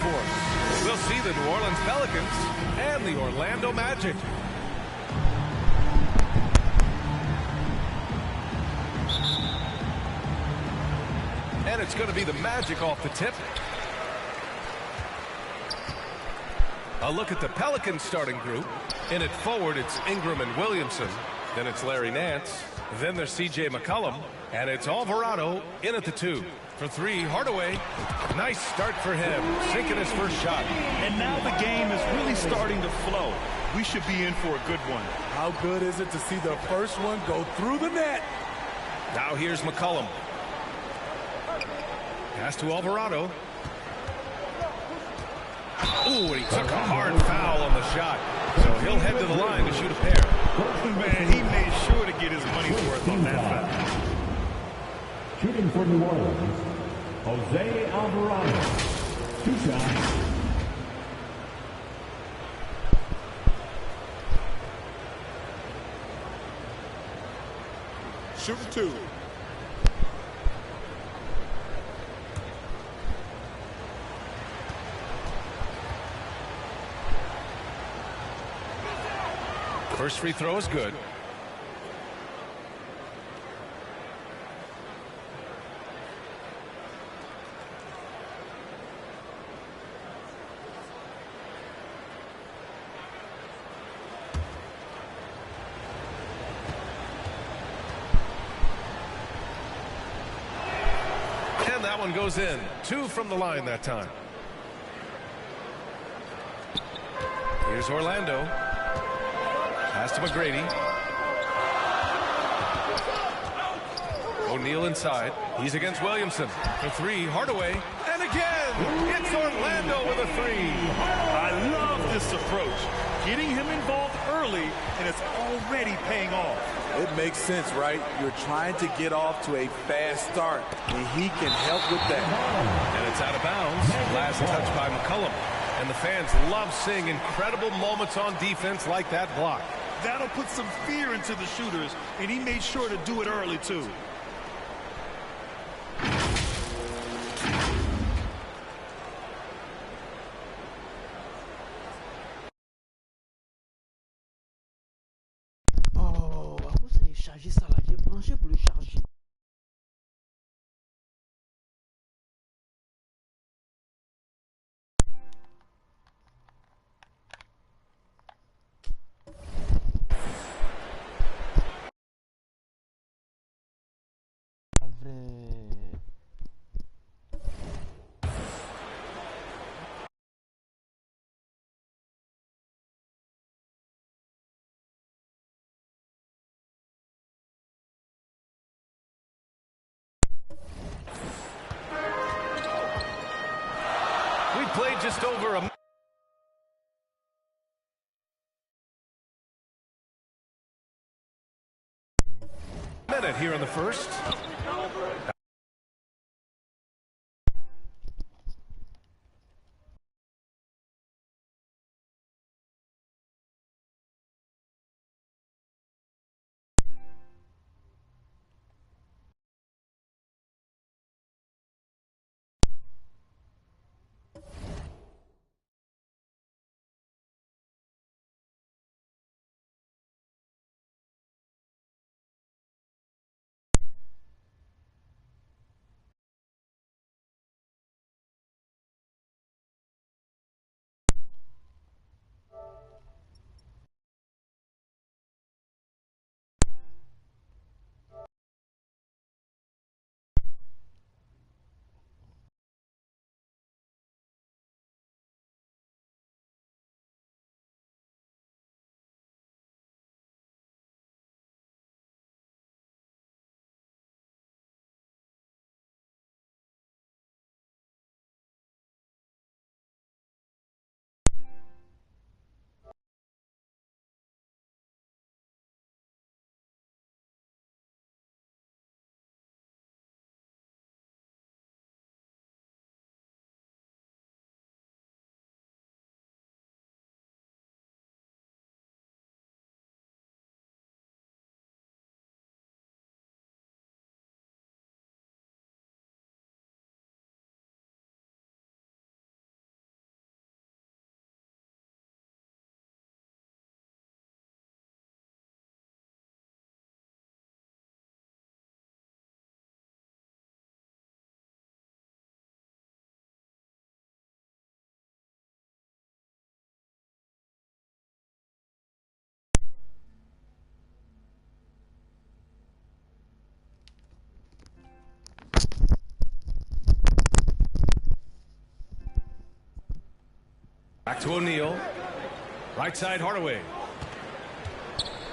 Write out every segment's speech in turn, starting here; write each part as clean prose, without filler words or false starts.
force. We'll see the New Orleans Pelicans and the Orlando Magic. And it's going to be the Magic off the tip. A look at the Pelicans starting group. In at forward, it's Ingram and Williamson. Then it's Larry Nance. Then there's C.J. McCollum. And it's Alvarado in at the 2. For 3, Hardaway. Nice start for him, sinking his first shot. And now the game is really starting to flow. We should be in for a good one. How good is it to see the first one go through the net? Now here's McCollum. Pass to Alvarado. Ooh, and he took a hard foul on the shot. So he'll head to the line to shoot a pair. Man, he made sure to get his money's worth on that foul. Shooting for New Orleans, Jose Alvarado. 2 shots. Shooting 2. First free throw is good. And that one goes in. 2 from the line that time. Here's Orlando. Pass to McGrady. O'Neal inside. He's against Williamson. For 3, Hardaway. And again, it's Orlando with a 3. I love this approach. Getting him involved early, and it's already paying off. It makes sense, right? You're trying to get off to a fast start, and he can help with that. And it's out of bounds. Last touch by McCollum. And the fans love seeing incredible moments on defense like that block. That'll put some fear into the shooters, and he made sure to do it early, too. Oh, à cause de charger ça là, j'ai branché pour le charger. We played just over a minute here in the first. Back to O'Neal. Right side, Hardaway.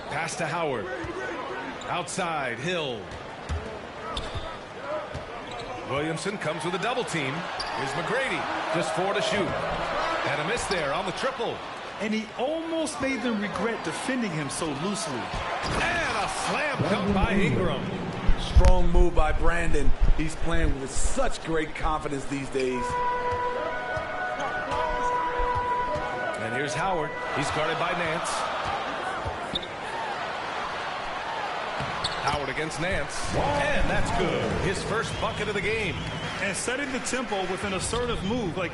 Pass to Howard. Outside, Hill. Williamson comes with a double team. Here's McGrady. Just 4 to shoot. And a miss there on the triple. And he almost made them regret defending him so loosely. And a slam dunk by Ingram. Strong move by Brandon. He's playing with such great confidence these days. And here's Howard. He's guarded by Nance. Howard against Nance. And that's good. His first bucket of the game. And setting the tempo with an assertive move. Like,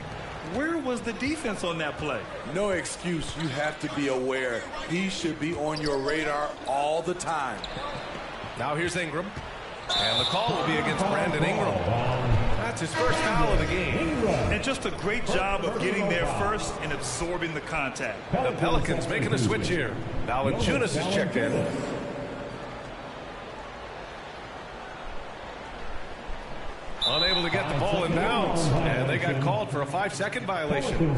where was the defense on that play? No excuse. You have to be aware. He should be on your radar all the time. Now here's Ingram. And the call will be against Brandon Ingram. That's his first foul of the game. And just a great job of getting there first and absorbing the contact. The Pelicans making a switch here. Valanciunas is checked in. Unable to get the ball in bounds. And they got called for a 5-second violation.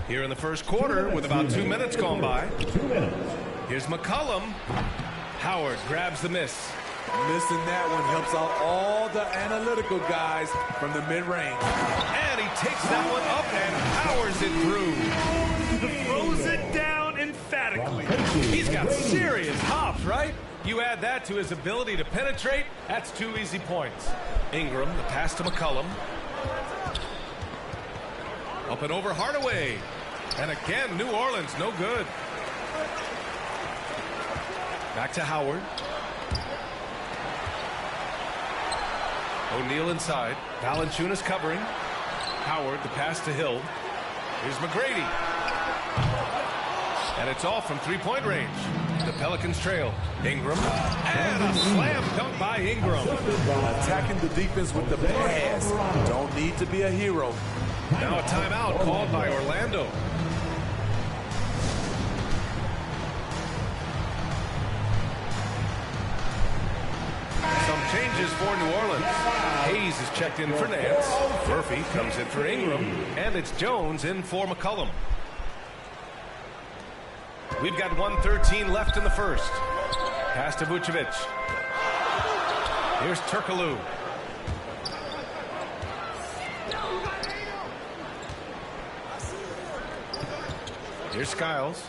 Here in the first quarter with about 2 minutes gone by. Here's McCollum. Howard grabs the miss. Missing that one helps out all the analytical guys from the mid-range. And he takes that one up and powers it through. Throws it down emphatically. He's got serious hops, right? You add that to his ability to penetrate, that's 2 easy points. Ingram, the pass to McCollum. Up and over Hardaway. And again, New Orleans, no good. Back to Howard. O'Neal inside. Valanciunas covering. Howard, the pass to Hill. Here's McGrady. And it's off from 3-point range. The Pelicans trail. Ingram. And a slam dunk by Ingram. Attacking the defense with the pass. Don't need to be a hero. Now a timeout called by Orlando. Some changes for New Orleans. Hayes is checked in for Nance. Murphy comes in for Ingram. And it's Jones in for McCollum. We've got 1:13 left in the first. Pass to Vucevic. Here's Turkoglu. Here's Skiles.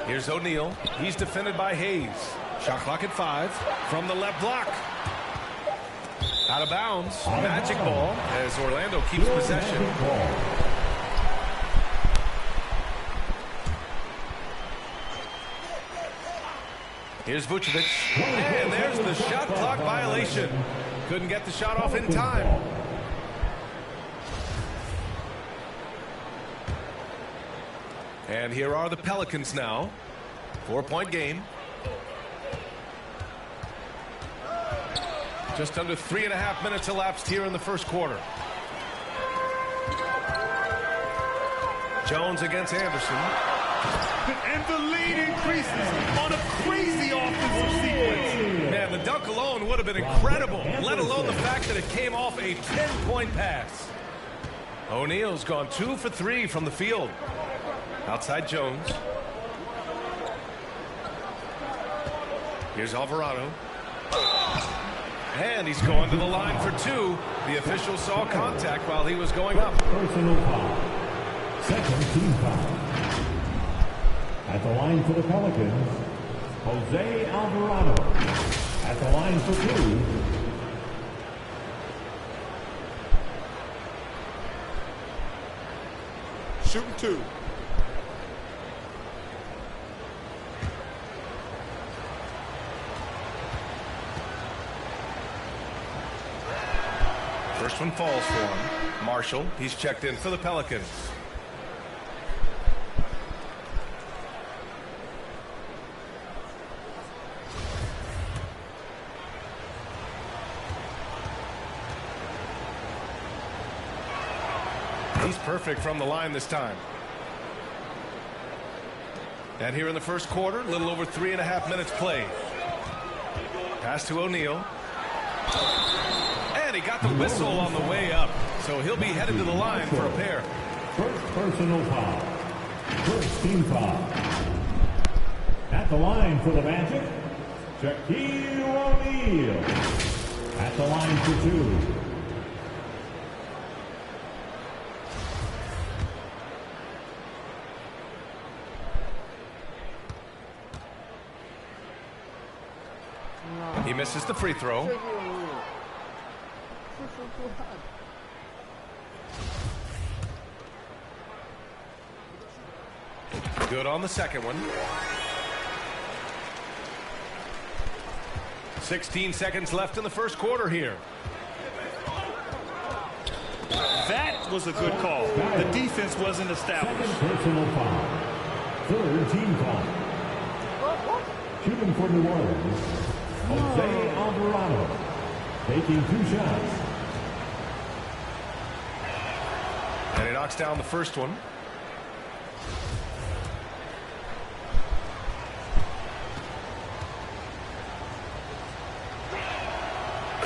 Here's O'Neal. He's defended by Hayes. Shot clock at 5 from the left block. Out of bounds. Magic ball as Orlando keeps possession. Here's Vucevic. And there's the shot clock violation. Couldn't get the shot off in time. And here are the Pelicans now. 4-point game. Just under 3.5 minutes elapsed here in the first quarter. Jones against Anderson. And the lead increases on a crazy offensive sequence. Man, the dunk alone would have been incredible, let alone the fact that it came off a 10-point pass. O'Neal's gone 2 for 3 from the field. Outside Jones. Here's Alvarado. And he's going to the line for 2. The official saw contact while he was going up. Personal foul. Second team foul. At the line for the Pelicans, Jose Alvarado. At the line for 2. Shooting 2. First one falls for him. Marshall, he's checked in for the Pelicans. He's perfect from the line this time. And here in the first quarter, a little over 3.5 minutes played. Pass to O'Neal. And he got the whistle on the way up. So he'll be headed to the line for a pair. First personal foul. First team foul. At the line for the Magic, Shaquille O'Neal. At the line for 2. He misses the free throw. Good on the second one. 16 seconds left in the first quarter here. That was a good call. The defense wasn't established. Second personal foul. Third team foul. Shooting for New Orleans, Jose Alvarado. Taking 2 shots. And he knocks down the first one.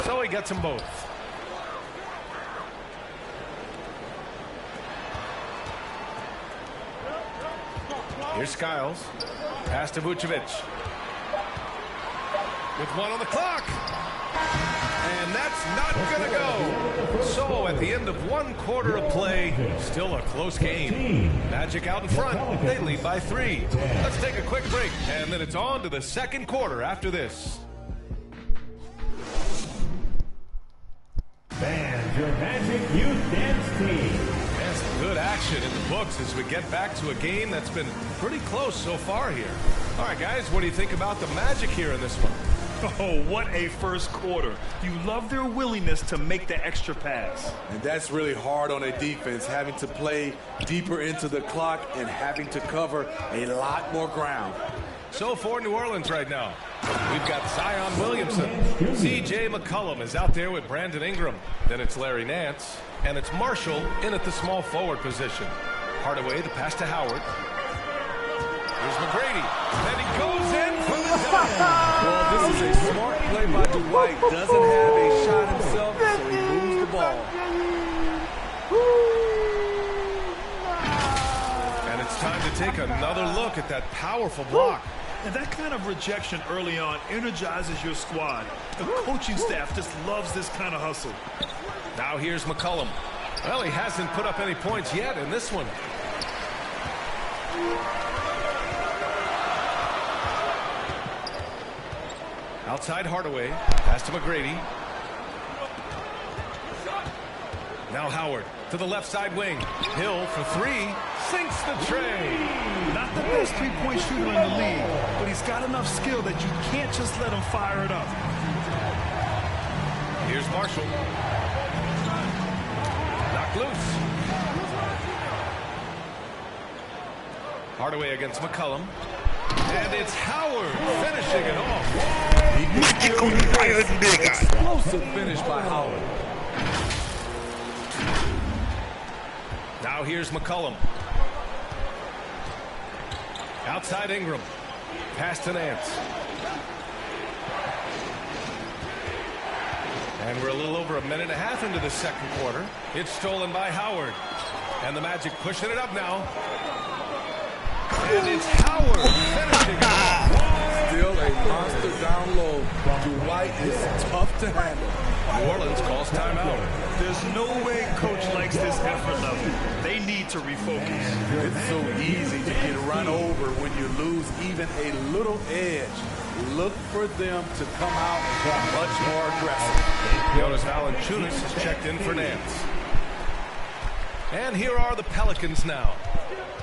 So he gets them both. Here's Skiles. Pass to Vucevic. With 1 on the clock. And that's not going to go. So at the end of 1 quarter of play, still a close game. Magic out in front. They lead by 3. Let's take a quick break. And then it's on to the second quarter after this. And your Magic Youth Dance Team. That's good action in the books as we get back to a game that's been pretty close so far here. All right, guys, what do you think about the Magic here in this one? Oh, what a first quarter. You love their willingness to make the extra pass. And that's really hard on a defense, having to play deeper into the clock and having to cover a lot more ground. So for New Orleans right now, we've got Zion Williamson. CJ McCollum is out there with Brandon Ingram. Then it's Larry Nance. And it's Marshall in at the small forward position. Hardaway, the pass to Howard. Here's McGrady. And he goes in for the dunk. Well, this is a smart play by Dwight. Doesn't have a shot himself, so he moves the ball. And it's time to take another look at that powerful block. And that kind of rejection early on energizes your squad. The coaching staff just loves this kind of hustle. Now here's McCollum. Well, he hasn't put up any points yet in this one. Outside Hardaway. Pass to McGrady. Now Howard to the left side wing. Hill for 3. Sinks the tray. Not the best three-point shooter in the league, but he's got enough skill that you can't just let him fire it up. Here's Marshall. Knocked loose. Hardaway against McCollum. And it's Howard finishing it off. Explosive finish by Howard. Now here's McCollum. Outside Ingram. Pass to Nance. And we're a little over 1.5 minutes into the second quarter. It's stolen by Howard. And the Magic pushing it up now. And it's Howard finishing it off. Still a monster down low. Dwight is tough to handle. New Orleans calls timeout. There's no way coach likes this effort level. They need to refocus. It's so easy to get run over when you lose even a little edge. Look for them to come out much more aggressive. Jonas Valanciunas has checked in for Nance. And here are the Pelicans now.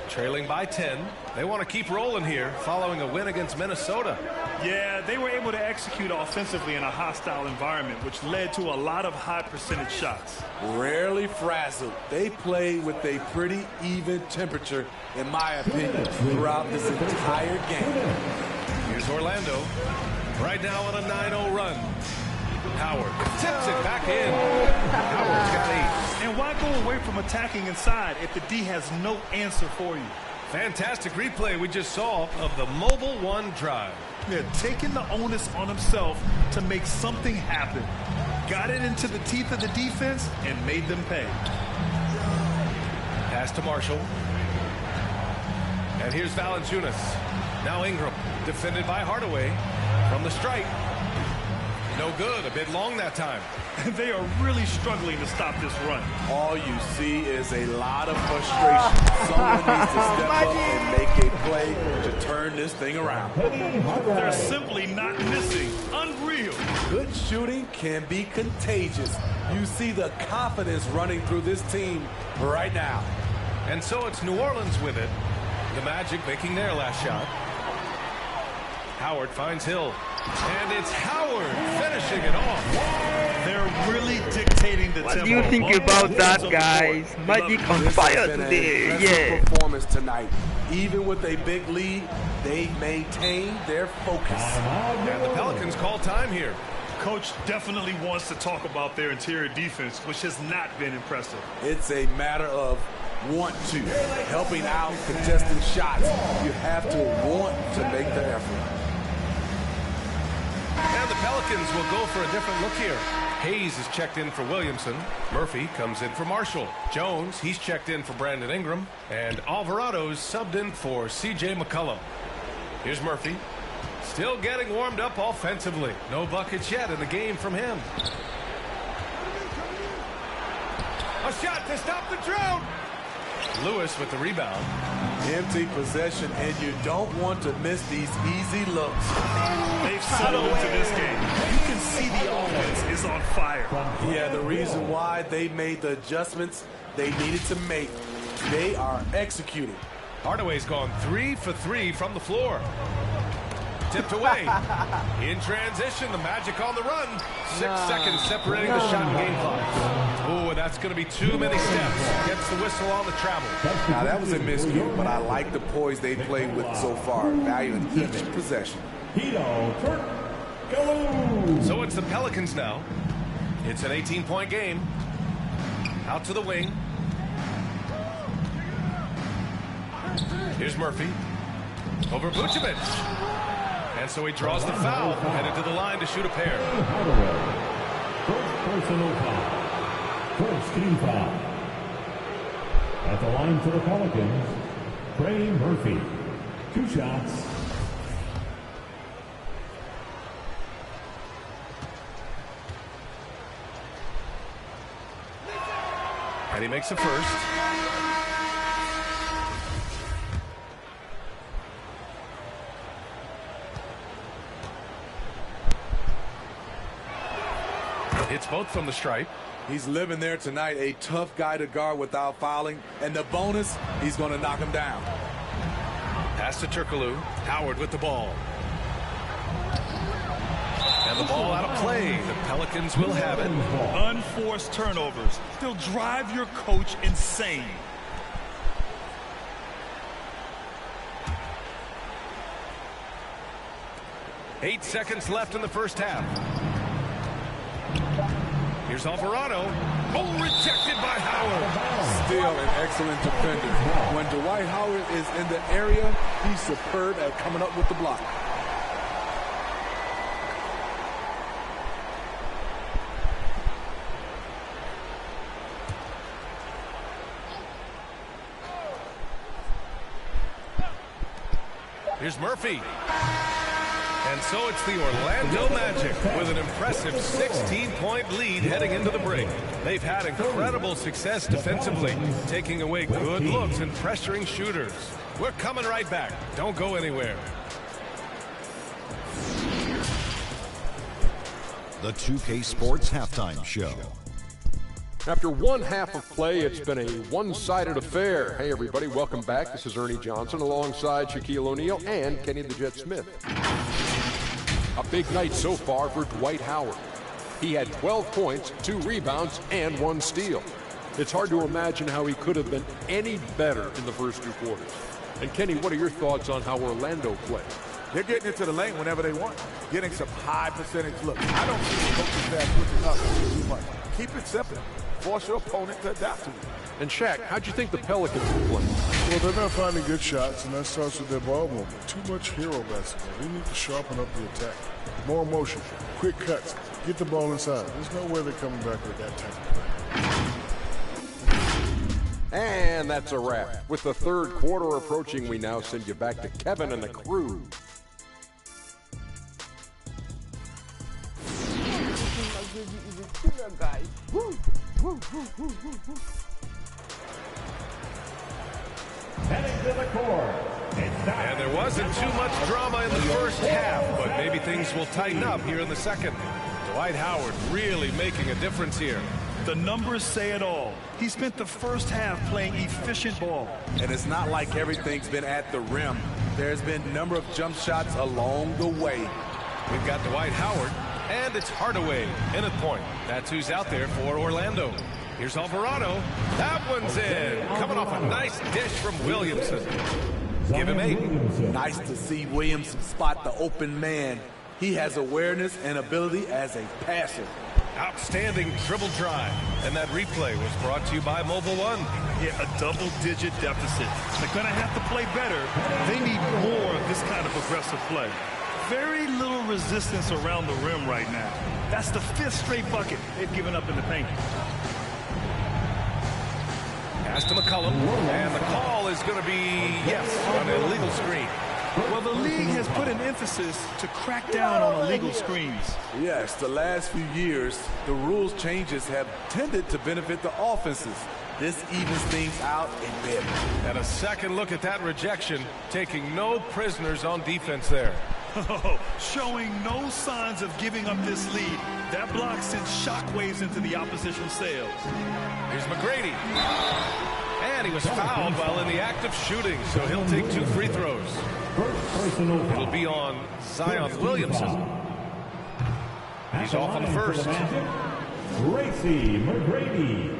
Trailing by 10. They want to keep rolling here following a win against Minnesota. Yeah, they were able to execute offensively in a hostile environment, which led to a lot of high percentage shots. Rarely frazzled. They play with a pretty even temperature, in my opinion, throughout this entire game. Here's Horlando. Right now on a 9-0 run. Howard tips it back in. Howard's got 8. And why go away from attacking inside if the D has no answer for you. Fantastic replay we just saw of the Mobile One drive. They're taking the onus on himself to make something happen. Got it into the teeth of the defense and made them pay. Pass to Marshall. And here's Valanciunas. Now Ingram, defended by Hardaway from the stripe. No good, a bit long that time. They are really struggling to stop this run. All you see is a lot of frustration. Someone needs to step up and make a play to turn this thing around. They're simply not missing. Unreal. Good shooting can be contagious. You see the confidence running through this team right now. And so it's New Orleans with it. The Magic making their last shot. Howard finds Hill. And it's Howard finishing it off. They're really dictating the tempo. What do you think about that, guys? Magic on fire today. Yeah. Performance tonight. Even with a big lead, they maintain their focus. And the Pelicans call time here. Coach definitely wants to talk about their interior defense, which has not been impressive. It's a matter of want to. Helping out, contesting shots. You have to want to make the effort. And the Pelicans will go for a different look here. Hayes is checked in for Williamson. Murphy comes in for Marshall. Jones, he's checked in for Brandon Ingram. And Alvarado's subbed in for CJ McCollum. Here's Murphy. Still getting warmed up offensively. No buckets yet in the game from him. A shot to stop the drought. Lewis with the rebound. Empty possession, and you don't want to miss these easy looks. They've settled into this game. You can see the offense is on fire. Yeah, the reason why they made the adjustments they needed to make. They are executing. Hardaway's gone 3 for 3 from the floor. Tipped away. In transition, the Magic on the run. 6 seconds separating the shot and game clock. Oh, that's going to be too many steps. Gets the whistle on the travel. Now, that was a miscue, but I like the poise they played with so far. Valuing each possession. So it's the Pelicans now. It's an 18-point game. Out to the wing. Here's Murphy. Over Vucevic. And so he draws the foul, headed to the line to shoot a pair. First personal foul. First team foul. At the line for the Pelicans, Trey Murphy. 2 shots. And he makes the first. It's both from the stripe. He's living there tonight, a tough guy to guard without fouling. And the bonus, he's going to knock him down. Pass to Turkoglu. Howard with the ball. And the ball out of play. The Pelicans will have it. Unforced turnovers. They'll drive your coach insane. Eight seconds left in the first half. Here's Alvarado. Oh, rejected by Howard. Still an excellent defender. When Dwight Howard is in the area, he's superb at coming up with the block. Here's Murphy. And so it's the Orlando Magic with an impressive 16-point lead heading into the break. They've had incredible success defensively, taking away good looks and pressuring shooters. We're coming right back. Don't go anywhere. The 2K Sports Halftime Show. After one half of play, it's been a one-sided affair. Hey, everybody, welcome back. This is Ernie Johnson alongside Shaquille O'Neal and Kenny the Jet Smith. A big night so far for Dwight Howard. He had 12 points, 2 rebounds, and 1 steal. It's hard to imagine how he could have been any better in the first 2 quarters. And Kenny, what are your thoughts on how Orlando played? They're getting into the lane whenever they want, getting some high percentage looks. I don't see the coaching staff switching up too much. Keep it simple. Force your opponent to adapt to it. And Shaq, how'd you think the Pelicans were playing? Well, they're not finding good shots, and that starts with their ball movement. Too much hero basketball. They need to sharpen up the attack. More motion, quick cuts, get the ball inside. There's no way they're coming back with that type of play. And that's a wrap. With the third quarter approaching, we now send you back to Kevin and the crew. Heading to the court. And there wasn't too much drama in the first half, but maybe things will tighten up here in the second. Dwight Howard really making a difference here. The numbers say it all. He spent the first half playing efficient ball. And it's not like everything's been at the rim. There's been a number of jump shots along the way. We've got Dwight Howard, and it's Hardaway in at point. That's who's out there for Orlando. Here's Alvarado. That one's in. Coming off a nice dish from Williamson. Give him 8. Nice to see Williamson spot the open man. He has awareness and ability as a passer. Outstanding dribble drive. And that replay was brought to you by Mobile One. Yeah, a double-digit deficit. They're going to have to play better. They need more of this kind of aggressive play. Very little resistance around the rim right now. That's the 5th straight bucket they've given up in the paint. Pass to McCollum, and the call is going to be, yes, an illegal screen. Well, the league has put an emphasis to crack down on illegal screens. Yes, the last few years, the rules changes have tended to benefit the offenses. This evens things out a bit. And a second look at that rejection, taking no prisoners on defense there. Showing no signs of giving up this lead. That block sends shockwaves into the opposition sails. Here's McGrady. And he was fouled while in the act of shooting, so he'll take 2 free throws. It'll be on Zion Williamson. He's off on the first. Tracy McGrady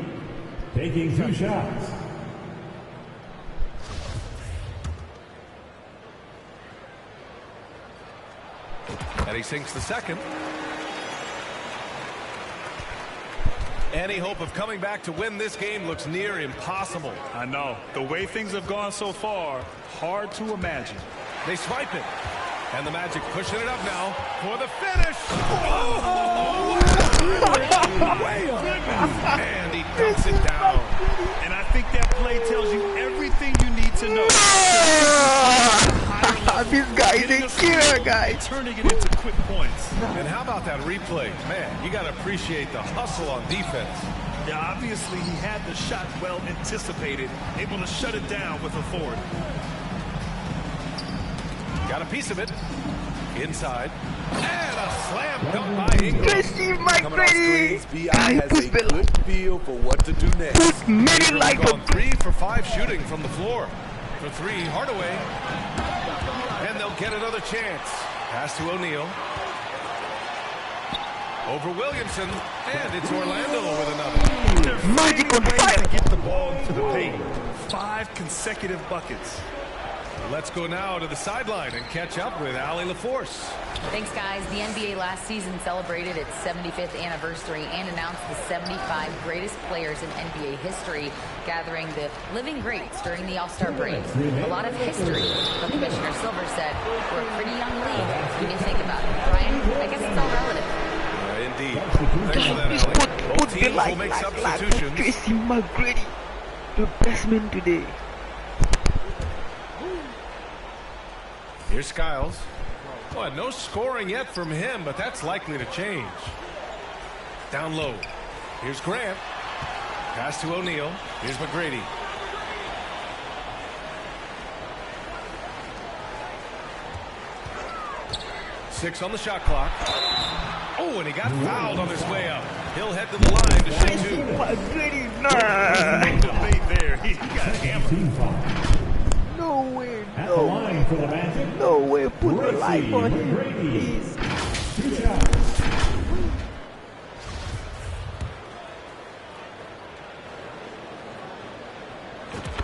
taking 2 shots. And he sinks the second. Any hope of coming back to win this game looks near impossible. I know. The way things have gone so far, hard to imagine. They swipe it. And the Magic pushing it up now for the finish. And he dumps it down. And I think that play tells you everything you need to know. This guy is a killer, guys. Turning it into quick points. And how about that replay? Man, you got to appreciate the hustle on defense. Yeah, obviously he had the shot well anticipated, able to shut it down with authority. Got a piece of it. Inside. And a slam dunk by Ingram. Tracy McGrady. B.I. has a good feel for what to do next. Put many like a 3 for 5 shooting from the floor. For 3, Hardaway. And they'll get another chance. Pass to O'Neal. Over Williamson. And it's Orlando with another. They're finding ways to get the ball into the paint. 5 consecutive buckets. Let's go now to the sideline and catch up with Allie LaForce. Thanks, guys. The NBA last season celebrated its 75th anniversary and announced the 75 greatest players in NBA history, gathering the living greats during the All-Star break. A lot of history, but Commissioner Silver said, we're a pretty young league when you think about it. Brian, I guess it's all relative. Indeed. Thanks for that, Allie. Both teams will make substitutions. Tracy McGrady, the best man today. Here's Skiles. Well, no scoring yet from him, but that's likely to change. Down low. Here's Grant. Pass to O'Neal. Here's McGrady. Six on the shot clock. Oh, and he got fouled on his way up. He'll head to the line to shoot 2. McGrady, No debate there. He got hammered. no way, At the line for the Magic. no way, put the light on him, McGrady. please. 2 shots.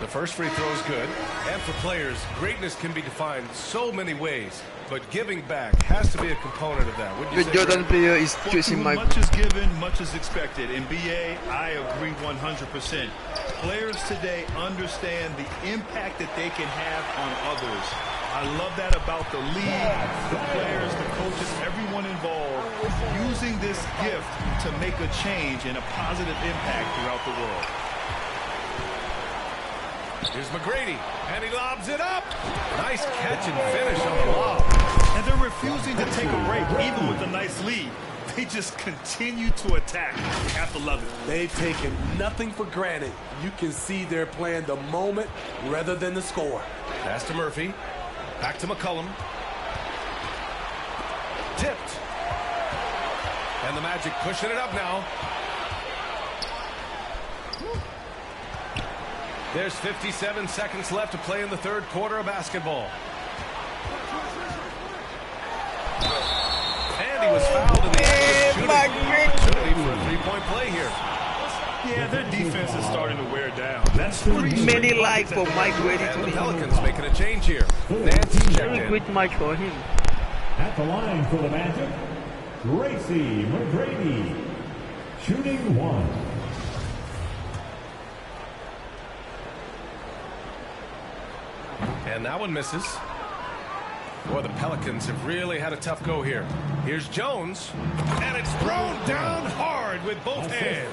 The first free throw is good. And for players, greatness can be defined so many ways. But giving back has to be a component of that. The Jordan player is chasing my... Much is given, much is expected. In BA, I agree 100%. Players today understand the impact that they can have on others. I love that about the league, the players, the coaches, everyone involved, using this gift to make a change and a positive impact throughout the world. Here's McGrady, and he lobs it up. Nice catch and finish on the lob. And they're refusing to take a break, even with a nice lead. They just continue to attack. You have to love it. They've taken nothing for granted. You can see they're playing the moment rather than the score. Pass to Murphy. Back to McCollum. Tipped. And the Magic pushing it up now. There's 57 seconds left to play in the third quarter of basketball. And he was fouled in the act of shooting. Opportunity for a three-point play here. Yeah, their defense is starting to wear down. That's pretty many likes for Mike Grady. And the Pelicans making a change here. Nance checked in. Great match for him. At the line for the Magic, Tracy McGrady, shooting one. And that one misses. Boy, the Pelicans have really had a tough go here. Here's Jones, and it's thrown down hard with both hands.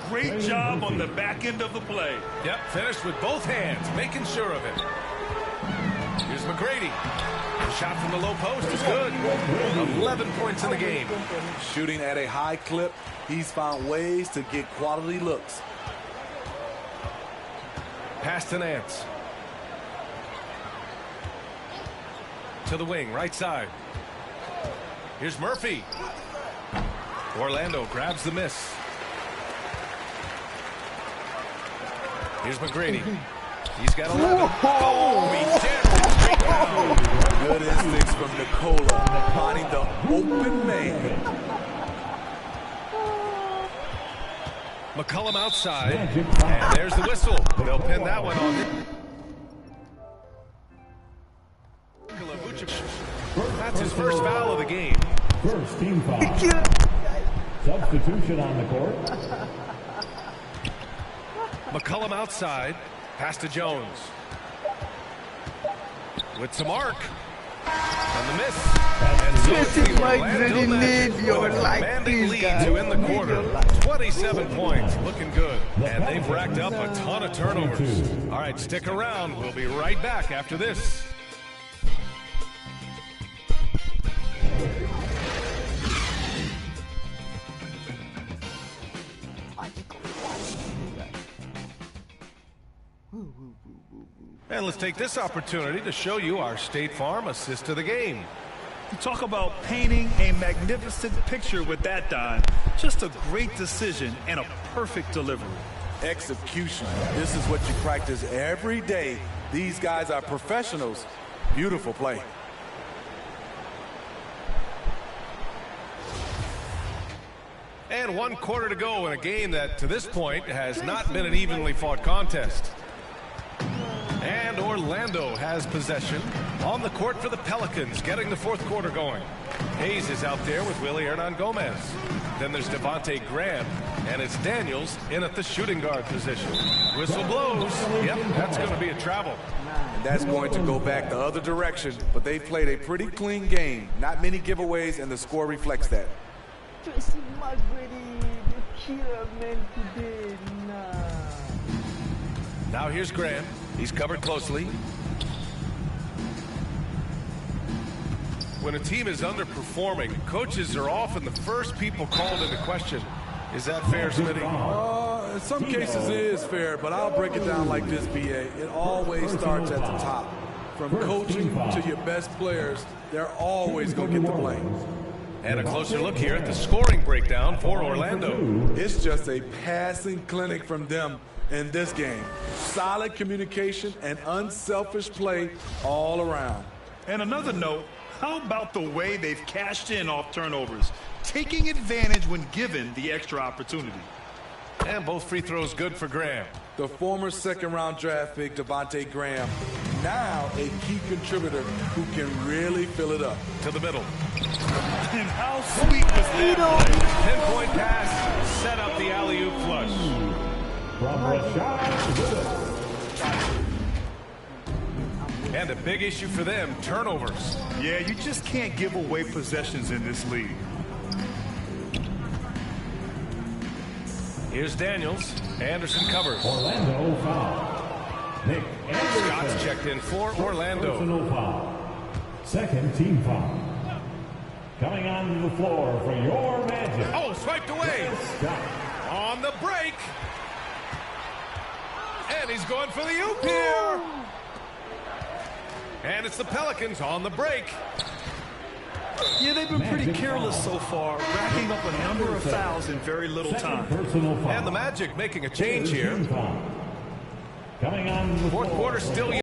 Great job on the back end of the play. Yep, finished with both hands, making sure of it. Here's McGrady. The shot from the low post is good. 11 points in the game. Shooting at a high clip, he's found ways to get quality looks. Pass to Nance. To the wing, right side. Here's Murphy. Orlando grabs the miss. Here's McGrady. He's got 11. Oh, he jammed it straight down. Good instincts from Nikola, finding the open man. McCollum outside. And there's the whistle. They'll pin that one on. That's his first foul of the game. First team foul. Substitution on the court. McCollum outside. Pass to Jones. With some arc. And the miss. And so This is Mike Grady need your like, please, guys. To end the quarter. 27 points. Looking good. And they've racked up a ton of turnovers. All right, stick around. We'll be right back after this. And let's take this opportunity to show you our State Farm assist to the game. You talk about painting a magnificent picture with that, Don. Just a great decision and a perfect delivery. Execution. This is what you practice every day. These guys are professionals. Beautiful play. And 1 quarter to go in a game that, to this point, has not been an evenly fought contest. And Orlando has possession on the court for the Pelicans, getting the fourth quarter going. Hayes is out there with Willie Hernan-Gomez. Then there's Devontae Graham, and it's Daniels in at the shooting guard position. Whistle blows. Yep, that's going to be a travel. And that's going to go back the other direction, but they've played a pretty clean game. Not many giveaways, and the score reflects that. Tracy McGrady, the killer man today. Now here's Graham. He's covered closely. When a team is underperforming, coaches are often the first people called into question. Is that fair, Smitty? In some cases it is fair, but I'll break it down like this, BA. It always starts at the top. From coaching to your best players, they're always going to get the blame. And a closer look here at the scoring breakdown for Orlando. It's just a passing clinic from them in this game. Solid communication and unselfish play all around. And another note, how about the way they've cashed in off turnovers, taking advantage when given the extra opportunity. And both free throws good for Graham. The former second-round draft pick, Devontae Graham, now a key contributor who can really fill it up. To the middle. And how sweet was that? Pinpoint pass, set up the alley-oop flush. From Rashad. And a big issue for them, turnovers. Yeah, you just can't give away possessions in this league. Here's Daniels. Anderson covers. Orlando foul. Nick Anderson. Scott's checked in for Orlando. Personal foul. Second team foul. Coming onto the floor for your Magic. Oh, swiped away. Scott. On the break. And he's going for the oop here. And it's the Pelicans on the break. Yeah, they've been pretty careless so far, racking up a number of fouls in very little time. And the Magic making a change here. Coming on the Fourth quarter still